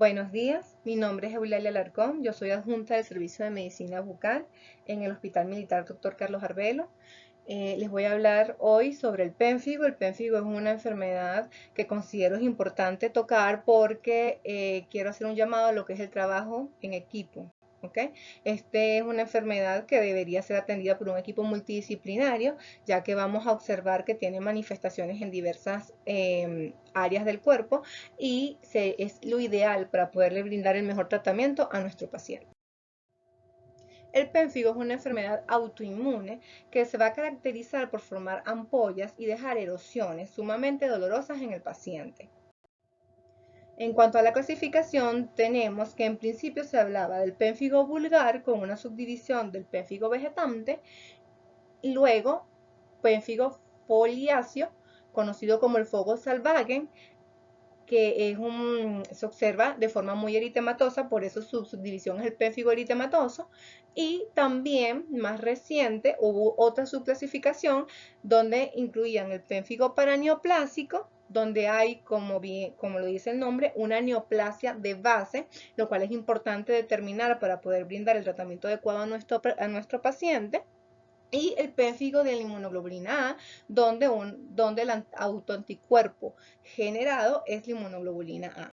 Buenos días, mi nombre es Eulalia Alarcón, yo soy adjunta del Servicio de Medicina Bucal en el Hospital Militar Dr. Carlos Arbelo. Les voy a hablar hoy sobre el pénfigo. El pénfigo es una enfermedad que considero es importante tocar porque quiero hacer un llamado a lo que es el trabajo en equipo. ¿Okay? Este es una enfermedad que debería ser atendida por un equipo multidisciplinario, ya que vamos a observar que tiene manifestaciones en diversas áreas del cuerpo y es lo ideal para poderle brindar el mejor tratamiento a nuestro paciente. El pénfigo es una enfermedad autoinmune que se va a caracterizar por formar ampollas y dejar erosiones sumamente dolorosas en el paciente. En cuanto a la clasificación, tenemos que en principio se hablaba del pénfigo vulgar con una subdivisión del pénfigo vegetante, y luego pénfigo foliáceo, conocido como el Volkswagen, que se observa de forma muy eritematosa, por eso su subdivisión es el pénfigo eritematoso. Y también, más reciente, hubo otra subclasificación donde incluían el pénfigo paraneoplásico, donde hay, como lo dice el nombre, una neoplasia de base, lo cual es importante determinar para poder brindar el tratamiento adecuado a nuestro paciente. Y el pénfigo de la inmunoglobulina A, donde el autoanticuerpo generado es la inmunoglobulina A.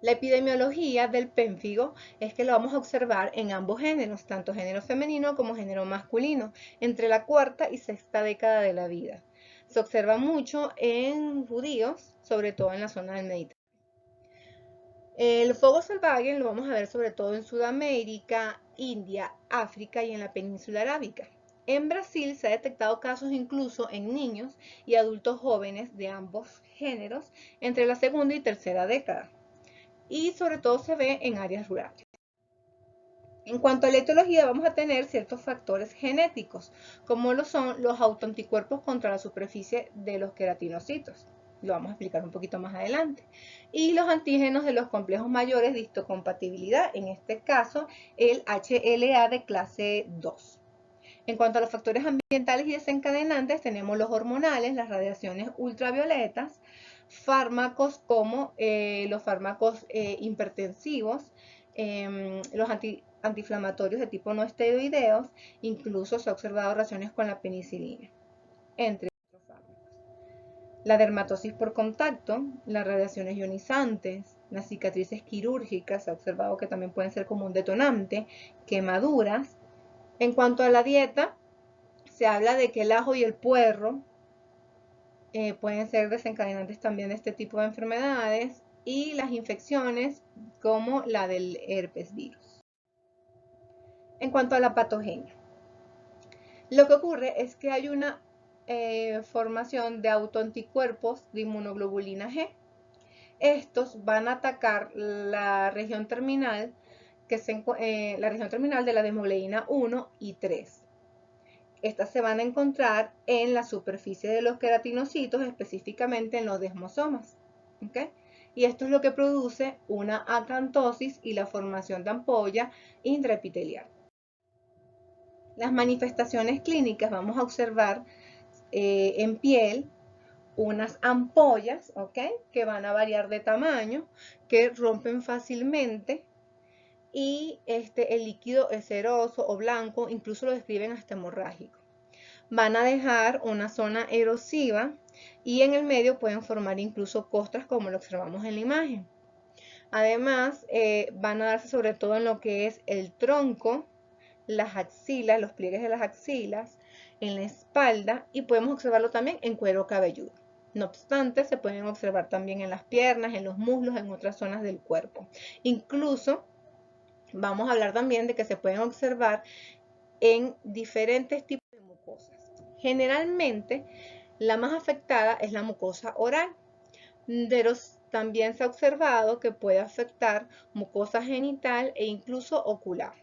La epidemiología del pénfigo es que lo vamos a observar en ambos géneros, tanto género femenino como género masculino, entre la cuarta y sexta década de la vida. Se observa mucho en judíos, sobre todo en la zona del Mediterráneo. El Volkswagen lo vamos a ver sobre todo en Sudamérica, India, África y en la península arábica. En Brasil se ha detectado casos incluso en niños y adultos jóvenes de ambos géneros entre la segunda y tercera década. Y sobre todo se ve en áreas rurales. En cuanto a la etiología, vamos a tener ciertos factores genéticos, como lo son los autoanticuerpos contra la superficie de los queratinocitos. Lo vamos a explicar un poquito más adelante. Y los antígenos de los complejos mayores de histocompatibilidad, en este caso el HLA de clase 2. En cuanto a los factores ambientales y desencadenantes, tenemos los hormonales, las radiaciones ultravioletas, fármacos como los fármacos hipertensivos, los antiinflamatorios de tipo no esteroideos, incluso se ha observado reacciones con la penicilina, entre otros fármacos. La dermatosis por contacto, las radiaciones ionizantes, las cicatrices quirúrgicas, se ha observado que también pueden ser como un detonante, quemaduras. En cuanto a la dieta, se habla de que el ajo y el puerro pueden ser desencadenantes también de este tipo de enfermedades, y las infecciones como la del herpes virus. En cuanto a la patogenia, lo que ocurre es que hay una formación de autoanticuerpos de inmunoglobulina G. Estos van a atacar la región terminal, la región terminal de la desmoglobina 1 y 3. Estas se van a encontrar en la superficie de los queratinocitos, específicamente en los desmosomas. ¿Okay? Y esto es lo que produce una acantosis y la formación de ampolla intraepitelial. Las manifestaciones clínicas, vamos a observar en piel unas ampollas, ¿okay? Que van a variar de tamaño, que rompen fácilmente, y el líquido es ceroso o blanco, incluso lo describen hasta hemorrágico. Van a dejar una zona erosiva y en el medio pueden formar incluso costras, como lo observamos en la imagen. Además, van a darse sobre todo en lo que es el tronco, las axilas, los pliegues de las axilas, en la espalda, y podemos observarlo también en cuero cabelludo. No obstante, se pueden observar también en las piernas, en los muslos, en otras zonas del cuerpo. Incluso vamos a hablar también de que se pueden observar en diferentes tipos de mucosas. Generalmente, la más afectada es la mucosa oral, pero también se ha observado que puede afectar mucosa genital e incluso ocular.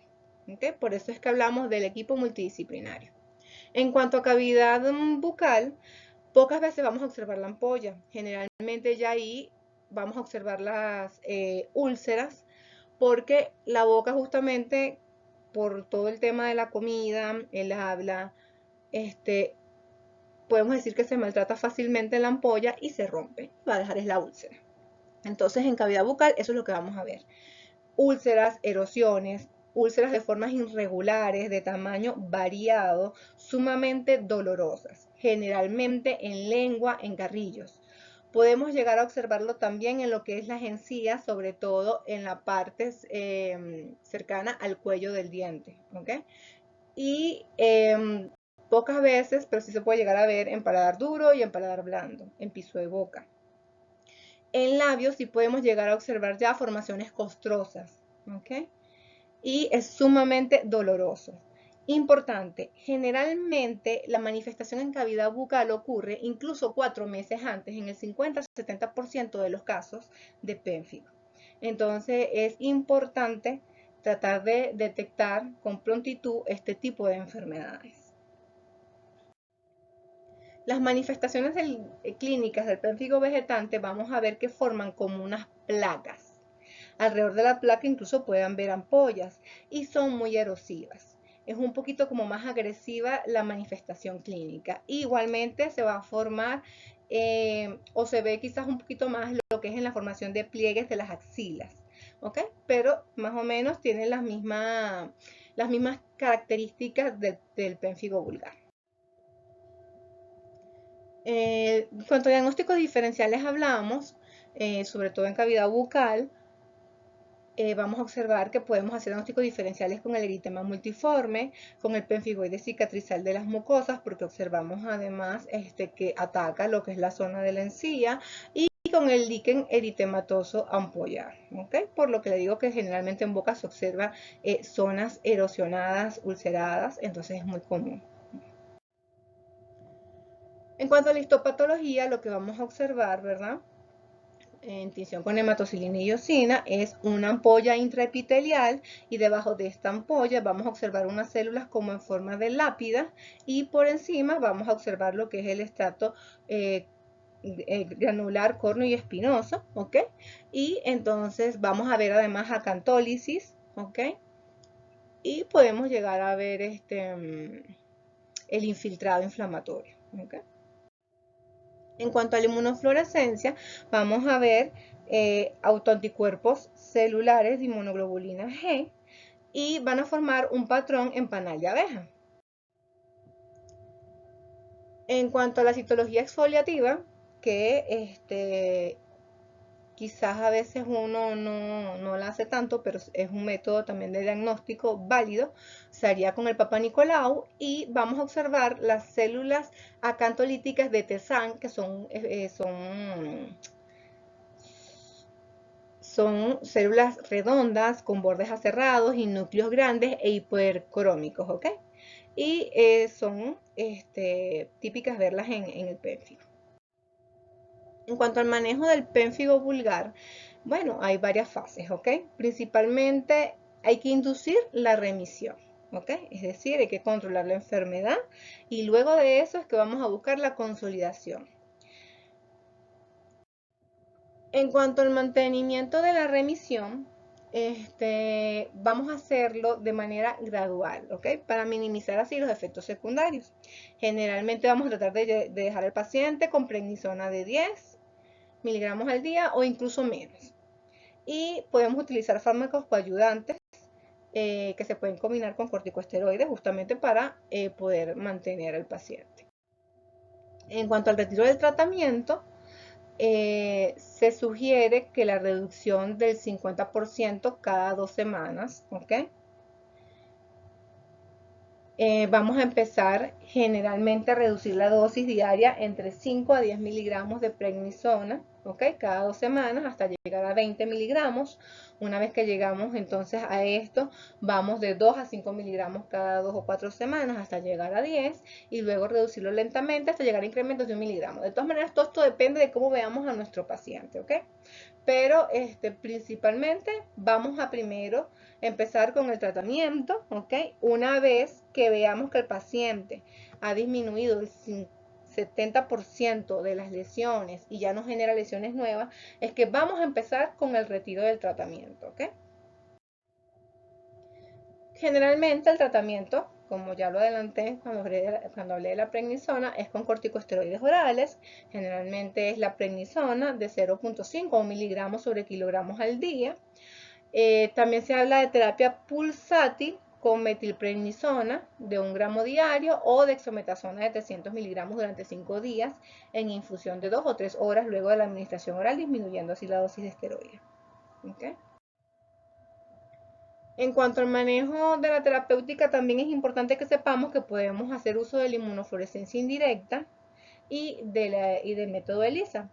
¿Okay? Por eso es que hablamos del equipo multidisciplinario. En cuanto a cavidad bucal, pocas veces vamos a observar la ampolla. Generalmente ya ahí vamos a observar las úlceras, porque la boca, justamente por todo el tema de la comida, el habla, podemos decir que se maltrata fácilmente la ampolla y se rompe. Va a dejar es la úlcera. Entonces, en cavidad bucal, eso es lo que vamos a ver. Úlceras, erosiones, úlceras de formas irregulares, de tamaño variado, sumamente dolorosas, generalmente en lengua, en carrillos. Podemos llegar a observarlo también en lo que es las encías, sobre todo en la parte cercana al cuello del diente. ¿Okay? Y pocas veces, pero sí se puede llegar a ver en paladar duro y en paladar blando, en piso de boca. En labios sí podemos llegar a observar ya formaciones costrosas, ¿ok? Y es sumamente doloroso. Importante, generalmente la manifestación en cavidad bucal ocurre incluso 4 meses antes, en el 50-70% de los casos de pénfigo. Entonces es importante tratar de detectar con prontitud este tipo de enfermedades. Las manifestaciones clínicas del pénfigo vegetante vamos a ver que forman como unas placas. Alrededor de la placa incluso pueden ver ampollas y son muy erosivas. Es un poquito como más agresiva la manifestación clínica. Igualmente se va a formar o se ve quizás un poquito más lo que es en la formación de pliegues de las axilas. ¿Ok? Pero más o menos tienen las mismas características del pénfigo vulgar. En cuanto a diagnósticos diferenciales hablamos, sobre todo en cavidad bucal, vamos a observar que podemos hacer diagnósticos diferenciales con el eritema multiforme, con el pemfigoide cicatrizal de las mucosas, porque observamos además que ataca lo que es la zona de la encía, y con el líquen eritematoso ampollar, ¿okay? Por lo que le digo que generalmente en boca se observa zonas erosionadas, ulceradas, entonces es muy común. En cuanto a la histopatología, lo que vamos a observar, ¿verdad? En tinción con hematocilina y iosina es una ampolla intraepitelial y debajo de esta ampolla vamos a observar unas células como en forma de lápida y por encima vamos a observar lo que es el estrato granular, córneo y espinoso, ¿ok? Y entonces vamos a ver además acantólisis, ¿ok? Y podemos llegar a ver el infiltrado inflamatorio, ¿ok? En cuanto a la inmunofluorescencia, vamos a ver autoanticuerpos celulares de inmunoglobulina G y van a formar un patrón en panal de abeja. En cuanto a la citología exfoliativa, que quizás a veces uno no la hace tanto, pero es un método también de diagnóstico válido, se haría con el Papa Nicolau y vamos a observar las células acantolíticas de Tessan, que son células redondas con bordes aserrados y núcleos grandes e hipercrómicos, ¿ok? Y son típicas verlas en el pénfigo. En cuanto al manejo del pénfigo vulgar, bueno, hay varias fases, ¿ok? Principalmente hay que inducir la remisión, ¿ok? Es decir, hay que controlar la enfermedad y luego de eso es que vamos a buscar la consolidación. En cuanto al mantenimiento de la remisión, vamos a hacerlo de manera gradual, ¿ok? Para minimizar así los efectos secundarios. Generalmente vamos a tratar de dejar al paciente con prednisona de 10 miligramos al día o incluso menos. Y podemos utilizar fármacos coayudantes que se pueden combinar con corticosteroides justamente para poder mantener al paciente. En cuanto al retiro del tratamiento, se sugiere que la reducción del 50% cada 2 semanas, ¿ok? Vamos a empezar generalmente a reducir la dosis diaria entre 5 a 10 miligramos de prednisona, ¿ok? Cada 2 semanas hasta llegar a 20 miligramos. Una vez que llegamos entonces a esto, vamos de 2 a 5 miligramos cada 2 o 4 semanas hasta llegar a 10 y luego reducirlo lentamente hasta llegar a incrementos de 1 miligramo. De todas maneras, todo esto depende de cómo veamos a nuestro paciente, ¿ok? Pero principalmente vamos a primero empezar con el tratamiento, ¿ok? Una vez que veamos que el paciente ha disminuido el 70% de las lesiones y ya no genera lesiones nuevas, es que vamos a empezar con el retiro del tratamiento, ¿ok? Generalmente el tratamiento como ya lo adelanté cuando hablé de la prednisona, es con corticosteroides orales. Generalmente es la prednisona de 0.5 miligramos sobre kilogramos al día. También se habla de terapia pulsátil con metilprednisona de 1 gramo diario o dexametasona de 300 miligramos durante 5 días en infusión de 2 o 3 horas luego de la administración oral, disminuyendo así la dosis de esteroides. ¿Okay? En cuanto al manejo de la terapéutica, también es importante que sepamos que podemos hacer uso de la inmunofluorescencia indirecta y del método ELISA.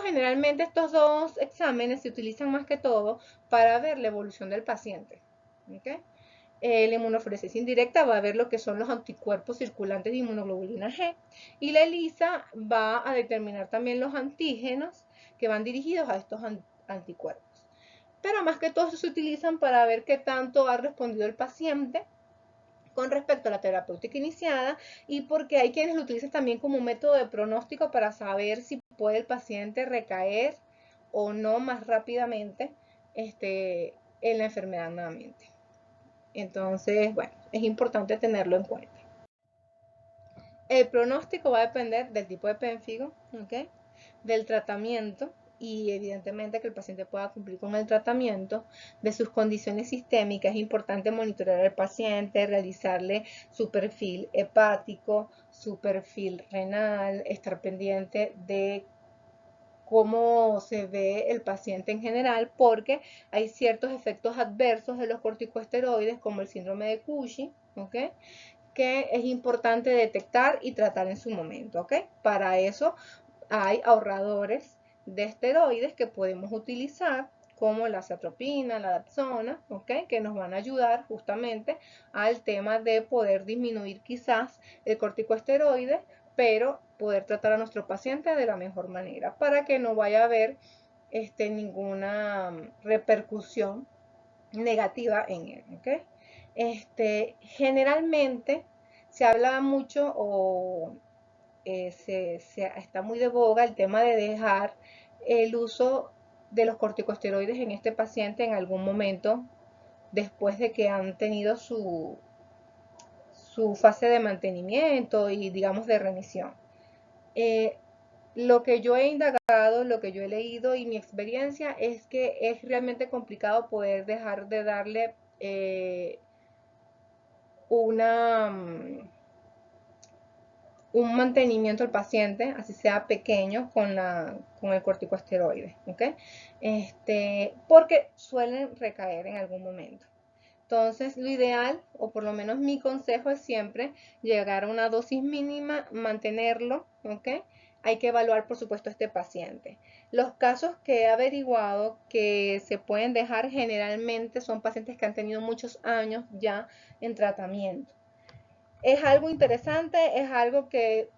Generalmente estos dos exámenes se utilizan más que todo para ver la evolución del paciente. ¿Okay? La inmunofluorescencia indirecta va a ver lo que son los anticuerpos circulantes de inmunoglobulina G y la ELISA va a determinar también los antígenos que van dirigidos a estos anticuerpos. Pero más que todo se utilizan para ver qué tanto ha respondido el paciente con respecto a la terapéutica iniciada y porque hay quienes lo utilizan también como un método de pronóstico para saber si puede el paciente recaer o no más rápidamente en la enfermedad nuevamente. Entonces, bueno, es importante tenerlo en cuenta. El pronóstico va a depender del tipo de pénfigo, ¿okay? Del tratamiento y evidentemente que el paciente pueda cumplir con el tratamiento, de sus condiciones sistémicas. Es importante monitorear al paciente, realizarle su perfil hepático, su perfil renal, estar pendiente de cómo se ve el paciente en general, porque hay ciertos efectos adversos de los corticosteroides, como el síndrome de Cushing, ¿okay? Que es importante detectar y tratar en su momento, ¿ok? Para eso hay ahorradores de esteroides que podemos utilizar, como la zatropina, la dapsona, ¿ok? Que nos van a ayudar justamente al tema de poder disminuir quizás el corticosteroide, pero poder tratar a nuestro paciente de la mejor manera para que no vaya a haber ninguna repercusión negativa en él, ¿ok? Generalmente se habla mucho o está muy de boga el tema de dejar el uso de los corticosteroides en este paciente en algún momento después de que han tenido su fase de mantenimiento y digamos de remisión. Lo que yo he indagado, lo que yo he leído y mi experiencia es que es realmente complicado poder dejar de darle un mantenimiento al paciente, así sea pequeño, con el corticosteroide, ¿ok? Porque suelen recaer en algún momento. Entonces, lo ideal, o por lo menos mi consejo, es siempre llegar a una dosis mínima, mantenerlo, ¿ok? Hay que evaluar, por supuesto, a este paciente. Los casos que he averiguado que se pueden dejar generalmente son pacientes que han tenido muchos años ya en tratamiento. Es algo interesante, es algo que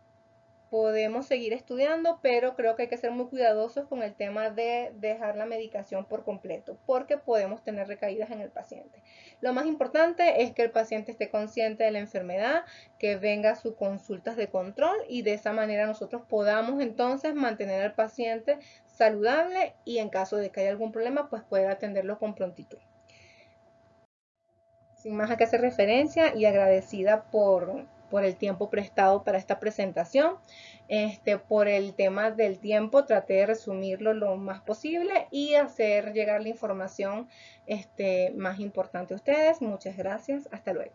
podemos seguir estudiando, pero creo que hay que ser muy cuidadosos con el tema de dejar la medicación por completo, porque podemos tener recaídas en el paciente. Lo más importante es que el paciente esté consciente de la enfermedad, que venga a sus consultas de control y de esa manera nosotros podamos entonces mantener al paciente saludable y en caso de que haya algún problema, pues poder atenderlo con prontitud. Sin más a qué hacer referencia y agradecida por el tiempo prestado para esta presentación. Por el tema del tiempo traté de resumirlo lo más posible y hacer llegar la información más importante a ustedes. Muchas gracias. Hasta luego.